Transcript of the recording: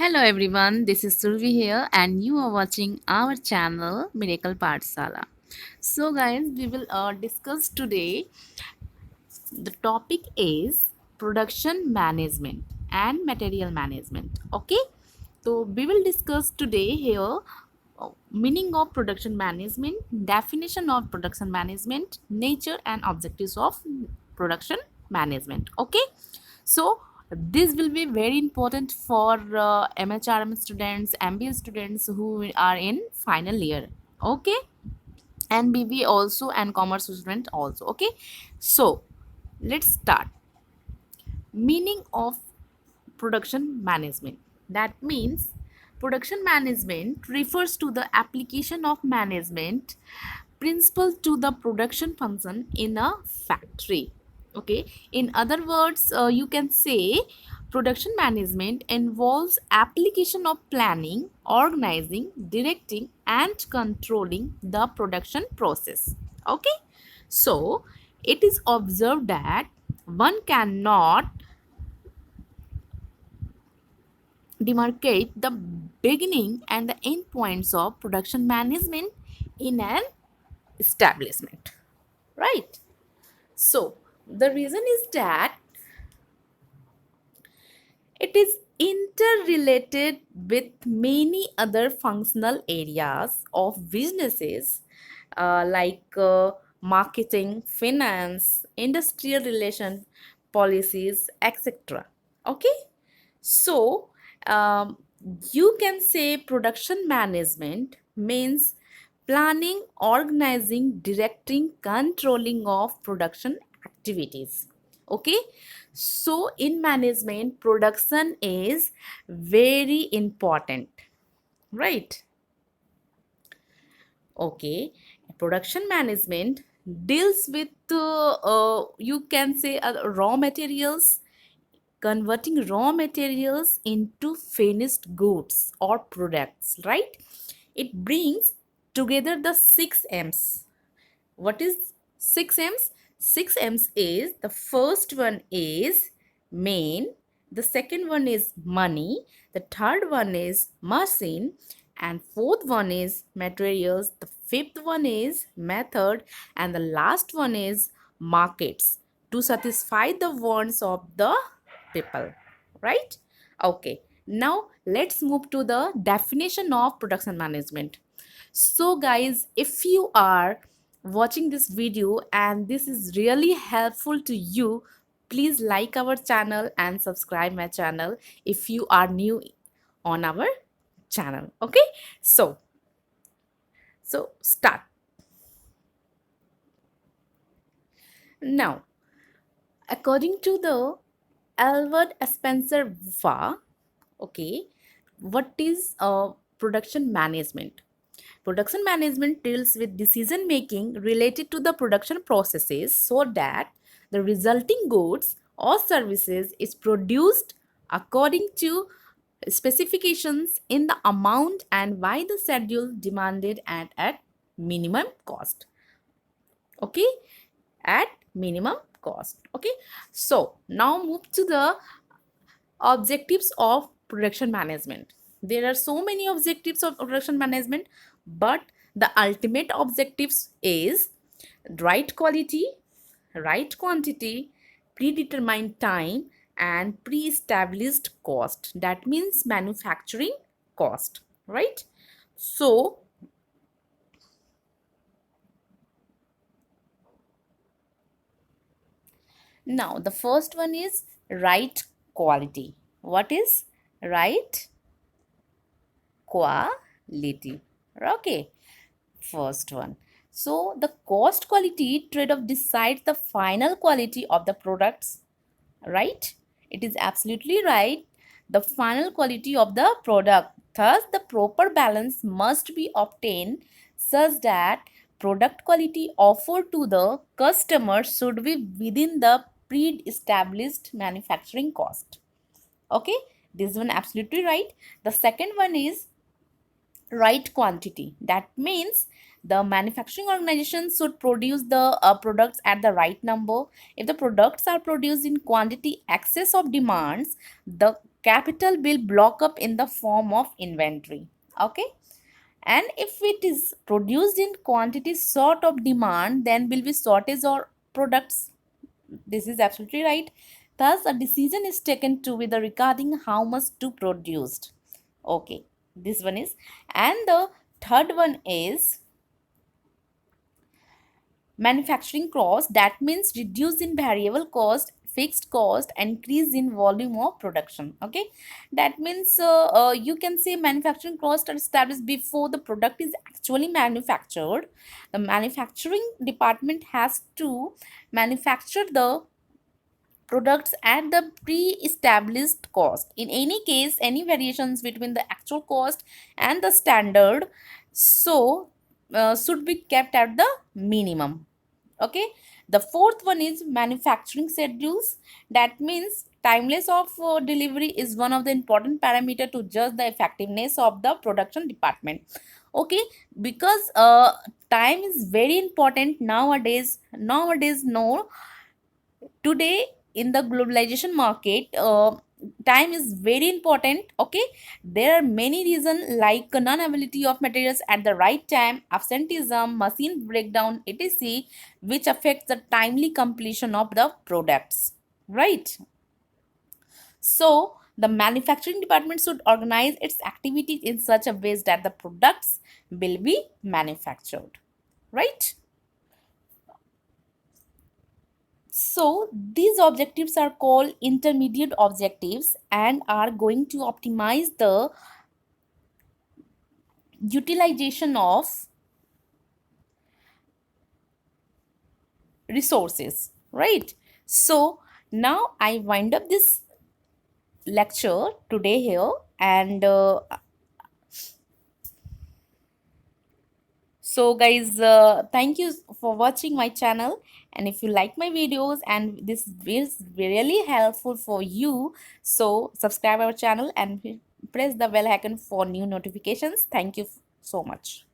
Hello everyone, this is Survi here and you are watching our channel Miracle Pathshala. So guys, we will discuss today. The topic is production management and material management. Okay, so we will discuss today here meaning of production management, definition of production management, nature and objectives of production management. Okay, so this will be very important for MHRM students, MBA students who are in final year. Okay, and BBA also and commerce student also. Okay, so let's start. Meaning of production management. That means production management refers to the application of management principle to the production function in a factory. Okay, in other words, you can say production management involves application of planning, organizing, directing and controlling the production process. Okay, so it is observed that one cannot demarcate the beginning and the end points of production management in an establishment, right? So the reason is that it is interrelated with many other functional areas of businesses like marketing, finance, industrial relation, policies, etc. Okay, so um, you can say production management means planning, organizing, directing, controlling of production activities. Okay, so in management, production is very important, right? Okay, production management deals with you can say raw materials, converting raw materials into finished goods or products, right? It brings together the 6 M's. What is 6 M's? 6 M's is the first one is main, the second one is money, the third one is machine, and fourth one is materials, the fifth one is method, and the last one is markets to satisfy the wants of the people, right? Okay, now let's move to the definition of production management. So guys, if you are watching this video and this is really helpful to you, please like our channel and subscribe my channel if you are new on our channel. Okay, so start now. According to the Albert Spencer Wuffa, okay, what is production management? Production management deals with decision making related to the production processes so that the resulting goods or services is produced according to specifications in the amount and by the schedule demanded and at minimum cost. Okay, at minimum cost. Okay, so now move to the objectives of production management. There are so many objectives of production management, but the ultimate objectives is right quality, right quantity, predetermined time and pre-established cost. That means manufacturing cost, right? So now the first one is right quality. What is right quality? Okay, first one. So the cost quality trade-off decides the final quality of the products, right? It is absolutely right. The final quality of the product. Thus, the proper balance must be obtained such that product quality offered to the customer should be within the pre-established manufacturing cost. Okay, this one absolutely right. The second one is right quantity. That means the manufacturing organization should produce the products at the right number. If the products are produced in quantity excess of demands, the capital will block up in the form of inventory. Okay, and if it is produced in quantity short of demand, then will be shortage or products. This is absolutely right. Thus a decision is taken to whether regarding how much to produced. Okay, this one is. And the third one is manufacturing cost. That means reduce in variable cost, fixed cost, increase in volume of production. Okay, that means you can say manufacturing cost are established before the product is actually manufactured. The manufacturing department has to manufacture the products at the pre-established cost. In any case, any variations between the actual cost and the standard so should be kept at the minimum. Okay, the fourth one is manufacturing schedules. That means timeless of delivery is one of the important parameter to judge the effectiveness of the production department. Okay, because time is very important nowadays. No, today in the globalization market, time is very important. Okay, there are many reasons like non-availability of materials at the right time, absenteeism, machine breakdown, etc., which affects the timely completion of the products, right? So the manufacturing department should organize its activities in such a way that the products will be manufactured, right? So these objectives are called intermediate objectives and are going to optimize the utilization of resources, right? So now I wind up this lecture today here, and so guys, thank you for watching my channel. And if you like my videos and this is really helpful for you, so subscribe our channel and press the bell icon for new notifications. Thank you so much.